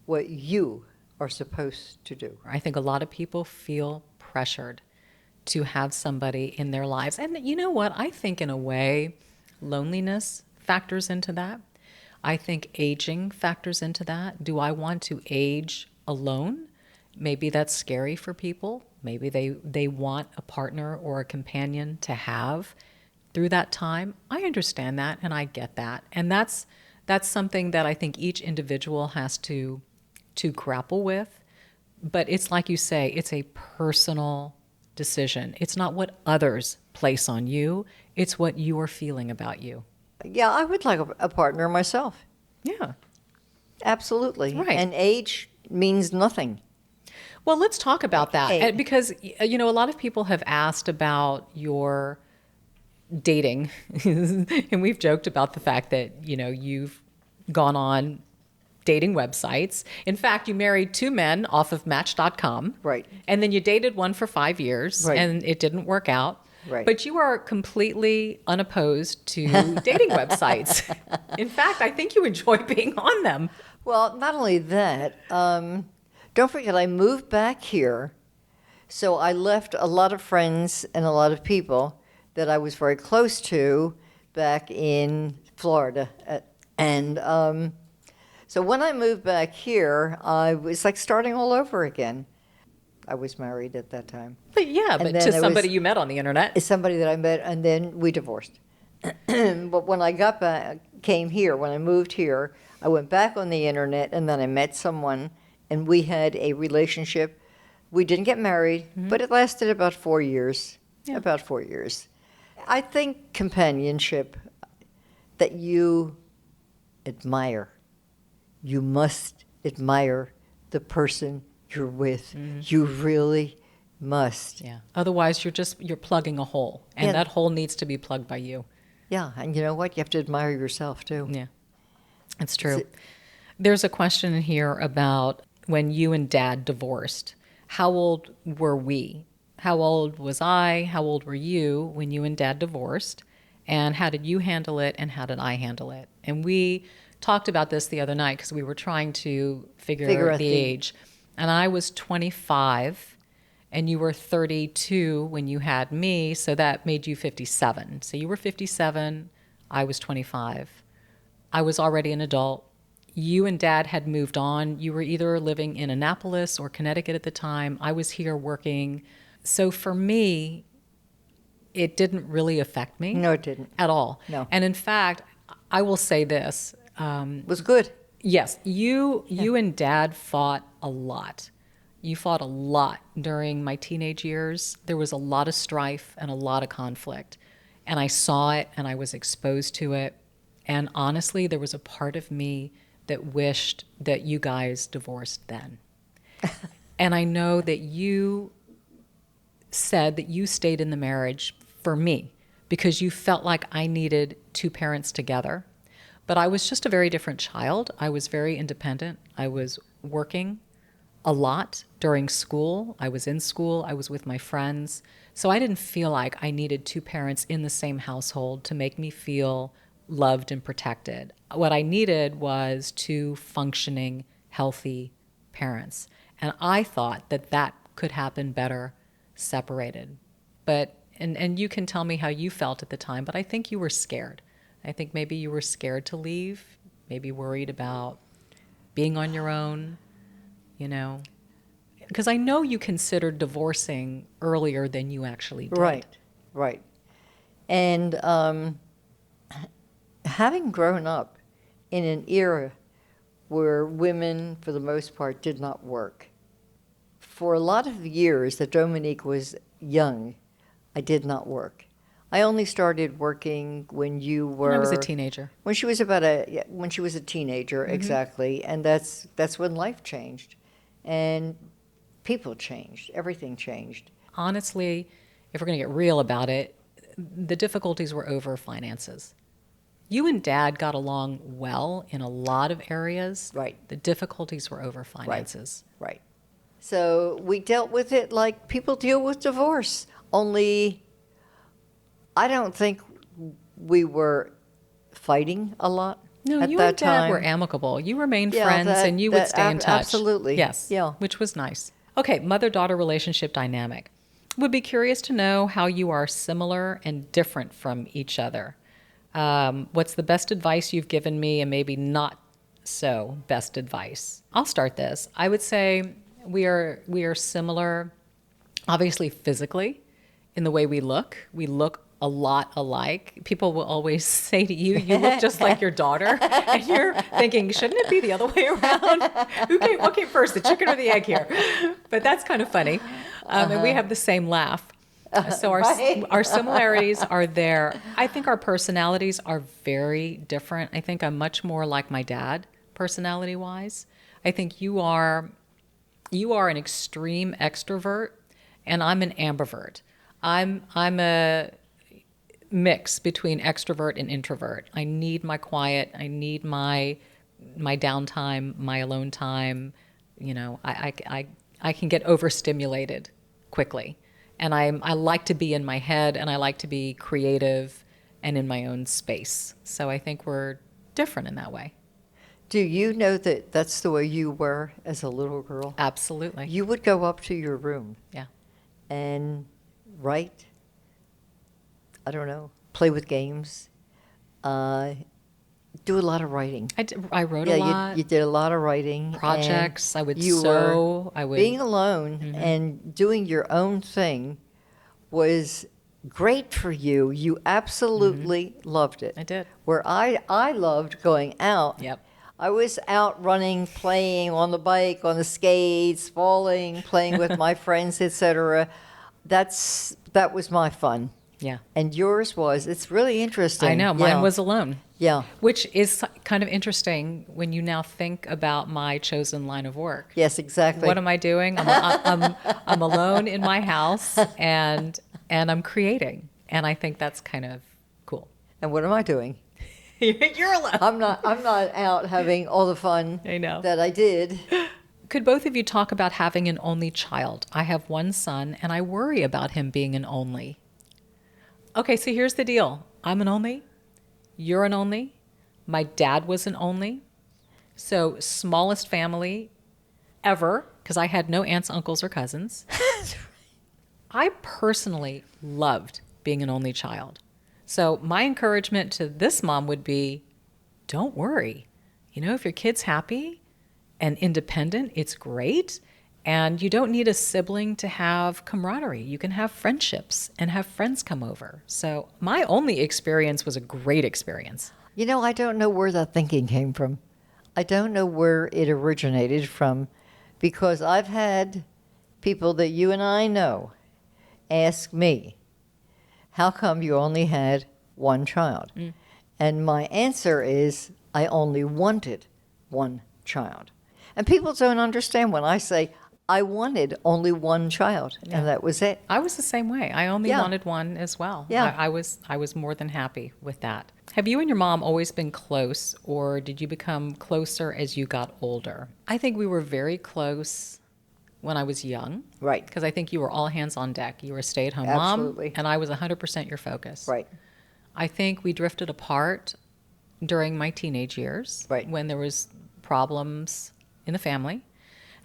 what you are supposed to do? I think a lot of people feel pressured to have somebody in their lives. And you know what? I think in a way, loneliness factors into that. I think aging factors into that. Do I want to age alone? Maybe that's scary for people. Maybe they want a partner or a companion to have through that time. I understand that, and I get that. And that's something that I think each individual has to grapple with. But it's like you say, it's a personal decision. It's not what others place on you. It's what you are feeling about you. Yeah, I would like a partner myself. Yeah. Absolutely. Right. And age means nothing. Well, let's talk about that. Hey. Because, a lot of people have asked about your dating. And we've joked about the fact that, you've gone on dating websites. In fact, you married 2 men off of Match.com. Right. And then you dated one for 5 years, Right. and it didn't work out. Right. But you are completely unopposed to dating websites. In fact, I think you enjoy being on them. Well, not only that, don't forget I moved back here, so I left a lot of friends and a lot of people that I was very close to back in Florida. So when I moved back here, I was like starting all over again. I was married at that time. But yeah, And but then to there somebody was- you met on the internet. It's somebody that I met, and then we divorced. But when I got back, came here, when I moved here, I went back on the internet, and then I met someone, and we had a relationship We didn't get married, but it lasted about 4 years. Yeah. About 4 years. I think companionship that you admire. You must admire the person you're with. You really must. Yeah. Otherwise, you're plugging a hole, and Yeah. that hole needs to be plugged by you. Yeah, and you know what? You have to admire yourself, too. Yeah, it's true. There's a question in here about when you and Dad divorced. How old were we? How old was I? How old were you when you and Dad divorced? And how did you handle it, and how did I handle it? And we talked about this the other night because we were trying to figure out the age. And I was 25, and you were 32 when you had me, so that made you 57. So you were 57, I was 25. I was already an adult. You and Dad had moved on. You were either living in Annapolis or Connecticut at the time. I was here working. So for me, it didn't really affect me. No, it didn't. At all. No. And in fact, I will say this. It was good. Yes, you and Dad fought a lot. You fought a lot during my teenage years. There was a lot of strife and a lot of conflict. And I saw it and I was exposed to it. And honestly, there was a part of me that wished that you guys divorced then. And I know that you said that you stayed in the marriage for me because you felt like I needed two parents together. But I was just a very different child. I was very independent. I was working a lot during school. I was in school. I was with my friends. So I didn't feel like I needed two parents in the same household to make me feel loved and protected. What I needed was two functioning, healthy parents. And I thought that that could happen better separated. But, and you can tell me how you felt at the time, but I think you were scared. I think maybe you were scared to leave, maybe worried about being on your own, you know. Because I know you considered divorcing earlier than you actually did. Right. And having grown up in an era where women, for the most part, did not work, for a lot of years that Dominique was young, I did not work. I only started working when you were. When I was a teenager. When she was when she was a teenager, exactly, and that's when life changed, and people changed, everything changed. Honestly, if we're going to get real about it, the difficulties were over finances. You and Dad got along well in a lot of areas. Right. The difficulties were over finances. Right. So we dealt with it like people deal with divorce. Only, I don't think we were fighting a lot. No, at you that and Dad time. were amicable. You remained Yeah, friends and you would stay in touch. Absolutely. Yes. Yeah. Which was nice. Okay, mother-daughter relationship dynamic. Would be curious to know how you are similar and different from each other. What's the best advice you've given me and maybe not so best advice? I'll start this. I would say we are similar, obviously physically, in the way we look. We look a lot alike. People will always say to you, you look just like your daughter. And you're thinking, shouldn't it be the other way around? What came first, the chicken or the egg here? But that's kind of funny. And we have the same laugh. So our similarities are there. I think our personalities are very different. I think I'm much more like my dad, personality-wise. I think you are an extreme extrovert, and I'm an ambivert. I'm a mix between extrovert and introvert. I need my quiet. I need my downtime, my alone time. You know, I can get overstimulated quickly. And I like to be in my head, and I like to be creative and in my own space. So I think we're different in that way. Do you know that that's the way you were as a little girl? Absolutely. You would go up to your room. Yeah. And write, I don't know, play with games, do a lot of writing. I wrote a lot. You did a lot of writing. Projects. I would sew. Being alone and doing your own thing was great for you. You absolutely loved it. I did. Where I loved going out. Yep. I was out running, playing on the bike, on the skates, falling, playing with my friends, etc. That was my fun. Yeah. And yours was. It's really interesting. I know. Mine was alone. Yeah. Which is kind of interesting when you now think about my chosen line of work. Yes, exactly. What am I doing? I'm alone in my house and I'm creating. And I think that's kind of cool. And what am I doing? You're alone. I'm not out having all the fun I know. that I did. Could both of you talk about having an only child? I have one son and I worry about him being an only. Okay, so here's the deal. I'm an only. You're an only. My dad was an only. So smallest family ever, because I had no aunts, uncles, or cousins. I personally loved being an only child. So my encouragement to this mom would be, don't worry. You know, if your kid's happy and independent, it's great. And you don't need a sibling to have camaraderie. You can have friendships and have friends come over. So my only experience was a great experience. You know, I don't know where that thinking came from. I don't know where it originated from, because I've had people that you and I know ask me, how come you only had one child? And my answer is, I only wanted one child. And people don't understand when I say, I wanted only one child, and that was it. I was the same way. I only Yeah. wanted one as well. Yeah. I was more than happy with that. Have you and your mom always been close, or did you become closer as you got older? I think we were very close when I was young. Right. Because I think you were all hands on deck. You were a stay-at-home Absolutely. mom, and I was 100% your focus. Right. I think we drifted apart during my teenage years, Right. when there was problems in the family.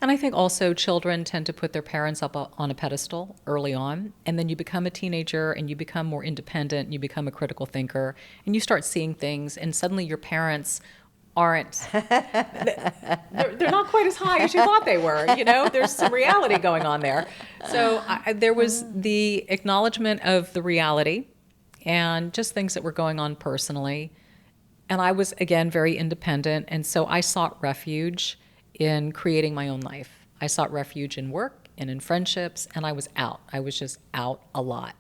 And I think also children tend to put their parents up on a pedestal early on, and then you become a teenager and you become more independent, and you become a critical thinker, and you start seeing things, and suddenly your parents aren't, they're not quite as high as you thought they were, you know? There's some reality going on there. So there was the acknowledgement of the reality and just things that were going on personally. And I was, again, very independent, and so I sought refuge in creating my own life. I sought refuge in work and in friendships, and I was out. I was just out a lot.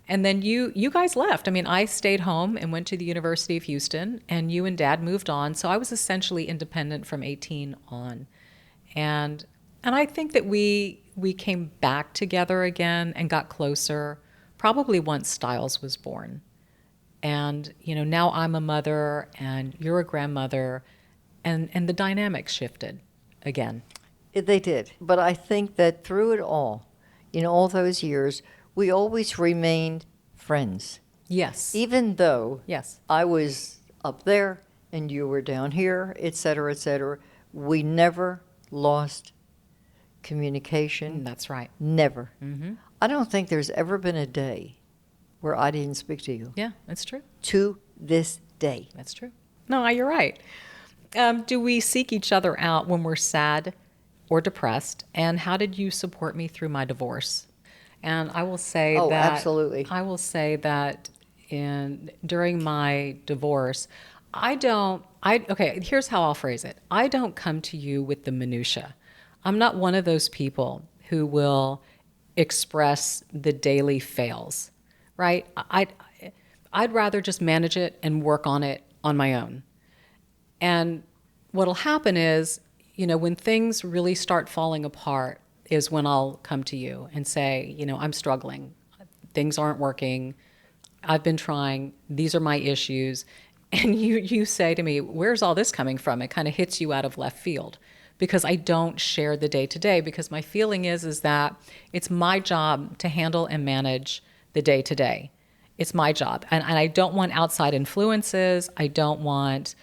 And then you guys left. I mean, I stayed home and went to the University of Houston, and you and Dad moved on. So I was essentially independent from 18 on. And I think that we came back together again and got closer probably once Styles was born. And, you know, now I'm a mother and you're a grandmother, and the dynamics shifted again. They did. But I think that through it all, in all those years, we always remained friends. Yes. Even though Yes. I was up there and you were down here, et cetera, we never lost communication. That's right. Never. Mm-hmm. I don't think there's ever been a day where I didn't speak to you. Yeah, that's true. To this day. That's true. No, you're right. Do we seek each other out when we're sad or depressed? And how did you support me through my divorce? And I will say Oh, that absolutely. I will say that during my divorce, okay, here's how I'll phrase it. I don't come to you with the minutia. I'm not one of those people who will express the daily fails, right? I'd rather just manage it and work on it on my own. And what'll happen is, you know, when things really start falling apart is when I'll come to you and say, you know, I'm struggling. Things aren't working. I've been trying. These are my issues. And you say to me, where's all this coming from? It kind of hits you out of left field because I don't share the day-to-day, because my feeling is that it's my job to handle and manage the day-to-day. It's my job. And I don't want outside influences. I don't want,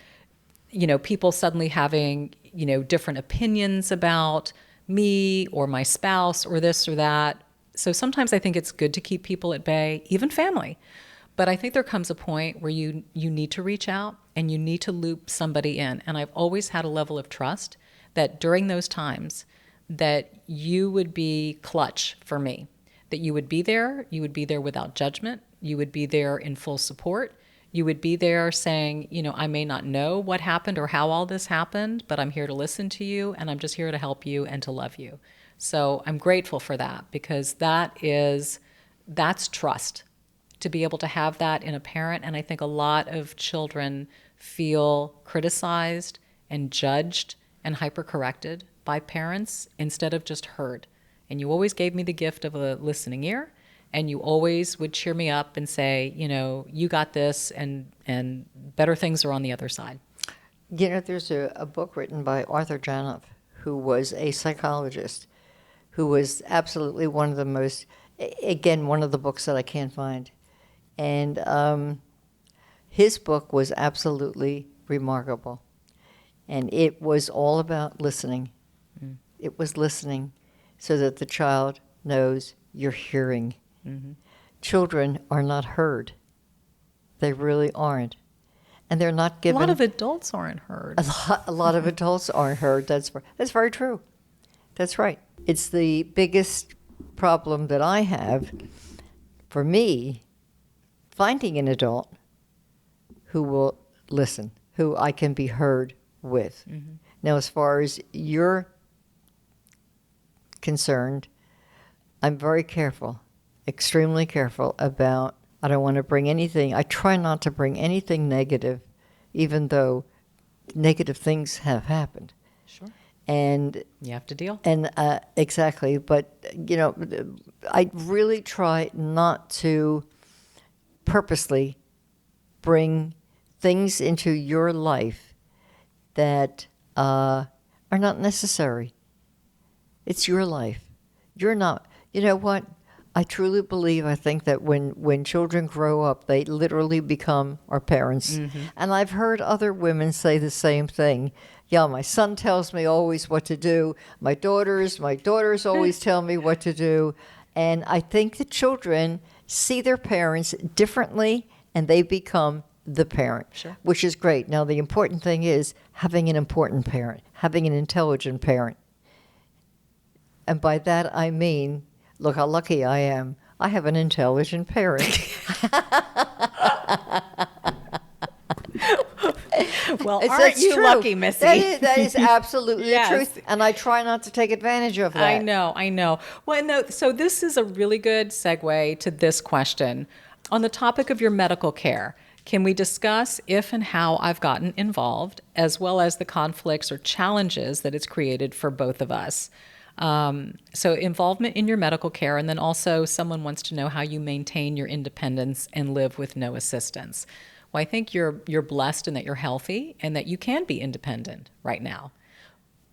you know, people suddenly having, you know, different opinions about me or my spouse or this or that. So sometimes I think it's good to keep people at bay, even family. But I think there comes a point where you need to reach out and you need to loop somebody in. And I've always had a level of trust that during those times that you would be clutch for me, that you would be there without judgment, you would be there in full support, You would be there saying, I may not know what happened or how all this happened, but I'm here to listen to you, and I'm just here to help you and to love you. So I'm grateful for that, because that's trust, to be able to have that in a parent. And I think a lot of children feel criticized and judged and hypercorrected by parents instead of just heard. And you always gave me the gift of a listening ear, and you always would cheer me up and say, you got this, and better things are on the other side. There's a book written by Arthur Janoff, who was a psychologist, who was absolutely one of the most, again, one of the books that I can't find. And his book was absolutely remarkable. And it was all about listening. Mm. It was listening so that the child knows you're hearing. Mm-hmm. Children are not heard. They really aren't. And they're not given... A lot of adults aren't heard. A lot of adults aren't heard. That's very true. That's right. It's the biggest problem that I have, for me, finding an adult who will listen, who I can be heard with. Mm-hmm. Now, as far as you're concerned, I'm very careful, extremely careful about, I don't want to bring anything, I try not to bring anything negative, even though negative things have happened. Sure. And you have to deal. And exactly, but I really try not to purposely bring things into your life that are not necessary. It's your life. You're not. You know what? I truly believe, I think that when children grow up, they literally become our parents. Mm-hmm. And I've heard other women say the same thing. Yeah, my son tells me always what to do. My daughters always tell me what to do. And I think the children see their parents differently, and they become the parent, sure, which is great. Now, the important thing is having an important parent, having an intelligent parent. And by that I mean, look how lucky I am. I have an intelligent parent. Well, aren't you lucky, Missy? That is absolutely the truth, and I try not to take advantage of that. I know. Well, no, so this is a really good segue to this question. On the topic of your medical care, can we discuss if and how I've gotten involved, as well as the conflicts or challenges that it's created for both of us? So involvement in your medical care, and then also someone wants to know how you maintain your independence and live with no assistance. Well, I think you're blessed in that you're healthy and that you can be independent right now.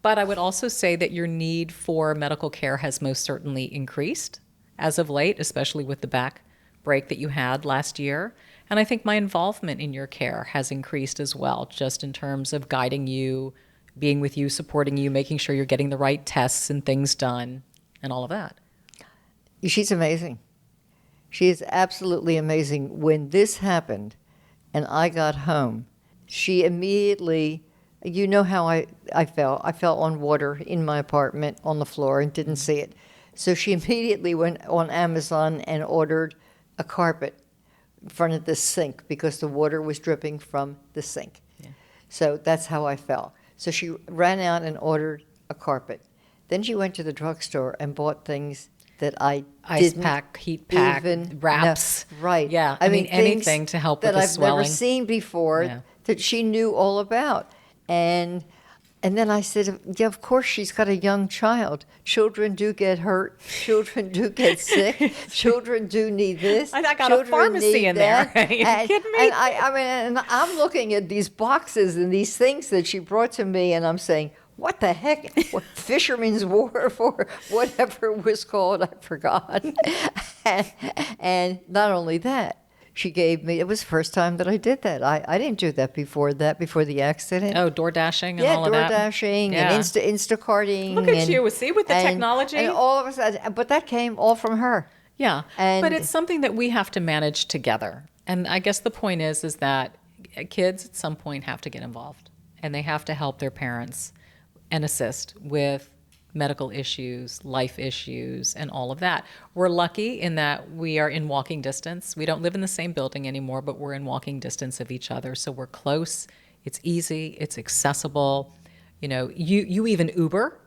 But I would also say that your need for medical care has most certainly increased as of late, especially with the back break that you had last year. And I think my involvement in your care has increased as well, just in terms of guiding you, being with you, supporting you, making sure you're getting the right tests and things done, and all of that. She's amazing. She is absolutely amazing. When this happened and I got home, she immediately, you know how I felt. I fell on water in my apartment on the floor and didn't see it. So she immediately went on Amazon and ordered a carpet in front of the sink because the water was dripping from the sink. Yeah. So that's how I felt. So she ran out and ordered a carpet. Then she went to the drugstore and bought things that I Ice pack, heat pack, wraps. No, right. Yeah, I mean anything to help with the swelling. That I've never seen before, that she knew all about. And then I said, yeah, of course she's got a young child. Children do get hurt. Children do get sick. Children do need this. I got a pharmacy in there. Are you kidding me? And I'm looking at these boxes and these things that she brought to me, and I'm saying, what the heck? Fisherman's Wharf or whatever it was called, I forgot. and not only that, she gave me, it was the first time that I did that. I didn't do that before the accident. Oh, door dashing and all of that? Yeah, door dashing and Instacarting. Look at you, see, with the technology. And all of a sudden, but that came all from her. Yeah, but it's something that we have to manage together. And I guess the point is that kids at some point have to get involved. And they have to help their parents and assist with medical issues, life issues, and all of that. We're lucky in that we are in walking distance. We don't live in the same building anymore, but we're in walking distance of each other. So we're close. It's easy. It's accessible. You even Uber.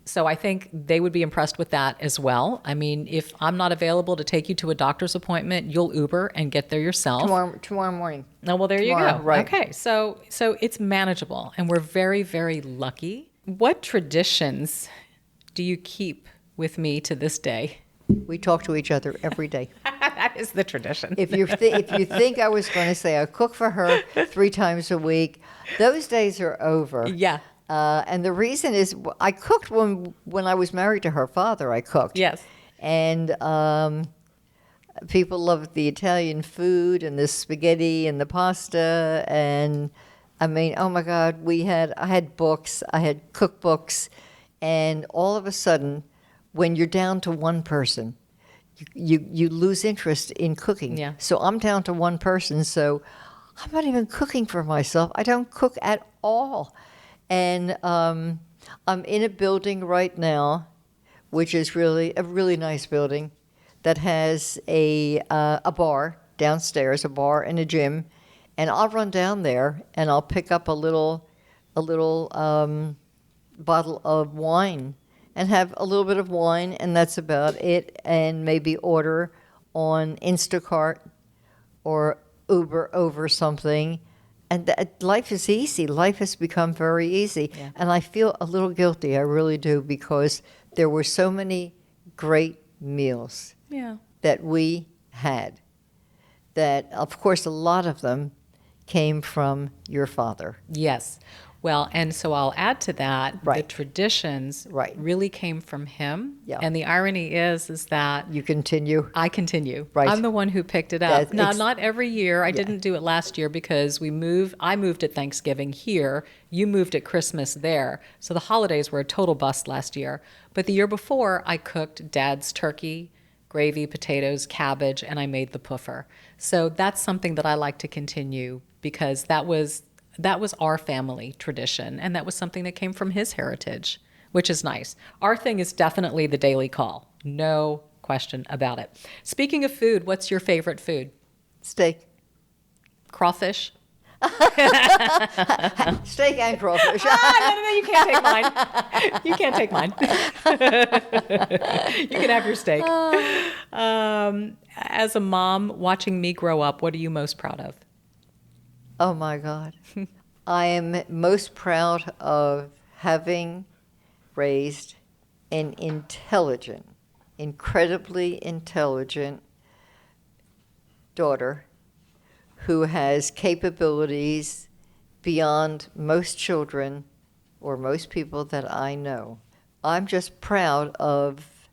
So I think they would be impressed with that as well. I mean, if I'm not available to take you to a doctor's appointment, you'll Uber and get there yourself. Tomorrow morning. Oh, well, there you go. Right. Okay. So it's manageable, and we're very, very lucky. What traditions do you keep with me to this day? We talk to each other every day. That is the tradition. If you think I was going to say I cook for her 3 times a week, those days are over. Yeah. And the reason is I cooked when I was married to her father. I cooked. Yes. And people loved the Italian food and the spaghetti and the pasta. And I mean, oh my God, I had books, I had cookbooks, and all of a sudden, when you're down to one person, you lose interest in cooking. Yeah. So I'm down to one person, so I'm not even cooking for myself. I don't cook at all. And I'm in a building right now, which is really a really nice building, that has a bar downstairs, a bar and a gym, and I'll run down there and I'll pick up a little bottle of wine and have a little bit of wine, and that's about it, and maybe order on Instacart or Uber over something. And life is easy. Life has become very easy. Yeah. And I feel a little guilty, I really do, because there were so many great meals that we had that, of course, a lot of them came from your father. Yes. Well, and so I'll add to that, the Right. traditions Right. really came from him. Yeah. And the irony is that You continue. I continue. Right. I'm the one who picked it up. That's Now, not every year. I didn't do it last year because I moved at Thanksgiving here. You moved at Christmas there. So the holidays were a total bust last year. But the year before, I cooked Dad's turkey, gravy, potatoes, cabbage, and I made the puffer. So that's something that I like to continue because that was our family tradition, and that was something that came from his heritage, which is nice. Our thing is definitely the daily call. No question about it. Speaking of food, what's your favorite food? Steak. Crawfish? Steak and crawfish. No, you can't take mine. You can't take mine. You can have your steak. As a mom, watching me grow up, what are you most proud of? Oh my God. I am most proud of having raised an intelligent, incredibly intelligent daughter who has capabilities beyond most children or most people that I know. I'm just proud of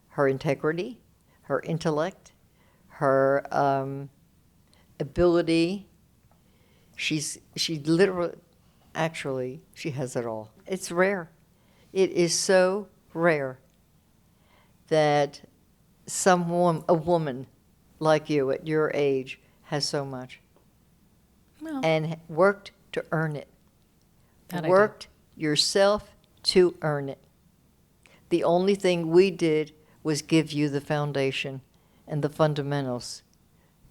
her integrity, her intellect, her ability. She literally, actually, she has it all. It's rare. It is so rare that a woman like you at your age has so much. Well, And worked to earn it. That I do. Worked yourself to earn it. The only thing we did was give you the foundation and the fundamentals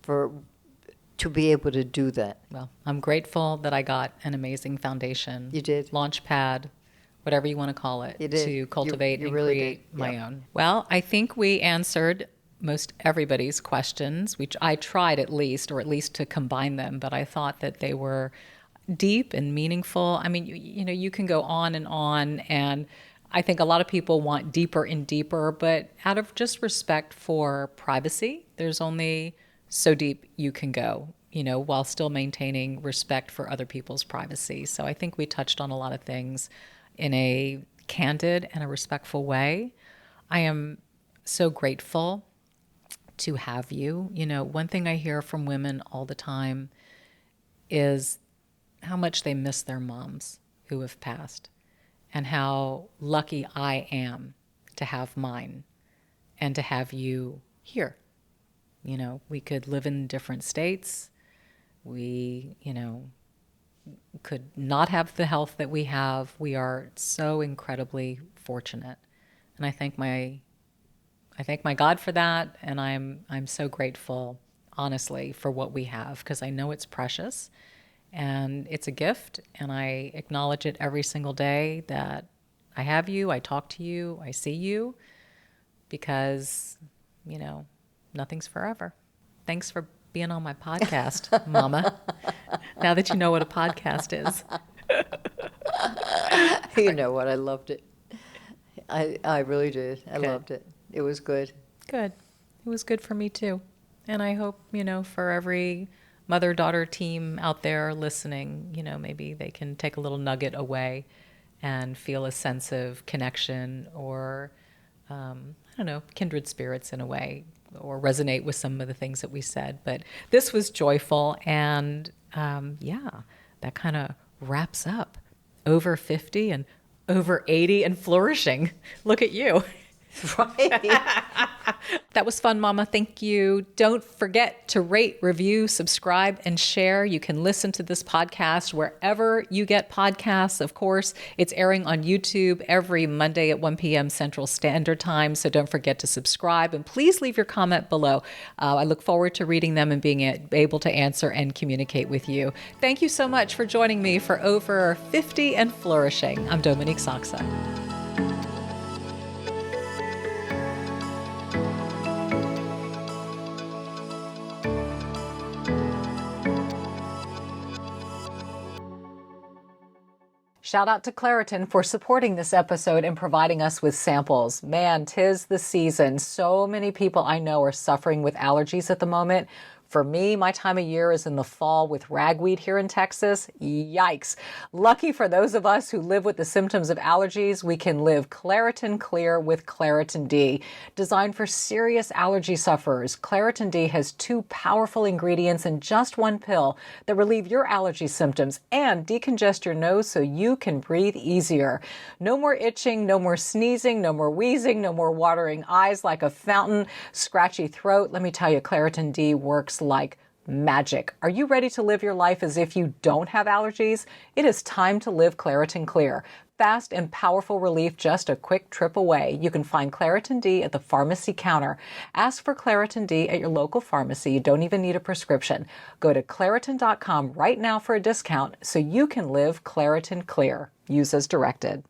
to be able to do that. Well, I'm grateful that I got an amazing foundation. You did. Launch pad, whatever you want to call it, You did. to cultivate You and really create did. my Yeah. own. Well, I think we answered most everybody's questions, which I tried at least to combine them, but I thought that they were deep and meaningful. I mean, you can go on, and I think a lot of people want deeper and deeper, but out of just respect for privacy, there's only so deep you can go, while still maintaining respect for other people's privacy. So I think we touched on a lot of things in a candid and a respectful way. I am so grateful to have you. One thing I hear from women all the time is how much they miss their moms who have passed and how lucky I am to have mine and to have you here. We could live in different states. We, could not have the health that we have. We are so incredibly fortunate. And I thank my God for that, and I'm so grateful, honestly, for what we have, because I know it's precious and it's a gift, and I acknowledge it every single day that I have you, I talk to you, I see you, because, nothing's forever. Thanks for being on my podcast, Mama. Now that you know what a podcast is. You know what? I loved it. I really did. I Good. loved it. It was good. Good. It was good for me too. And I hope, for every mother-daughter team out there listening, maybe they can take a little nugget away and feel a sense of connection or, I don't know, kindred spirits in a way, or resonate with some of the things that we said. But this was joyful. And that kind of wraps up over 50 and over 80 and flourishing. Look at you. Right. That was fun, Mama. Thank you. Don't forget to rate, review, subscribe, and share. You can listen to this podcast wherever you get podcasts. Of course, it's airing on YouTube every Monday at 1 p.m. Central Standard Time. So don't forget to subscribe, and please leave your comment below. I look forward to reading them and being able to answer and communicate with you. Thank you so much for joining me for Over 50 and Flourishing. I'm Dominique Sachse. Shout out to Claritin for supporting this episode and providing us with samples. Man, 'tis the season. So many people I know are suffering with allergies at the moment. For me, my time of year is in the fall with ragweed here in Texas. Yikes. Lucky for those of us who live with the symptoms of allergies, we can live Claritin Clear with Claritin D. Designed for serious allergy sufferers, Claritin D has 2 powerful ingredients in just 1 pill that relieve your allergy symptoms and decongest your nose so you can breathe easier. No more itching, no more sneezing, no more wheezing, no more watering eyes like a fountain, scratchy throat. Let me tell you, Claritin D works like magic. Are you ready to live your life as if you don't have allergies? It is time to live Claritin Clear. Fast and powerful relief just a quick trip away. You can find Claritin D at the pharmacy counter. Ask for Claritin D at your local pharmacy. You don't even need a prescription. Go to Claritin.com right now for a discount so you can live Claritin Clear. Use as directed.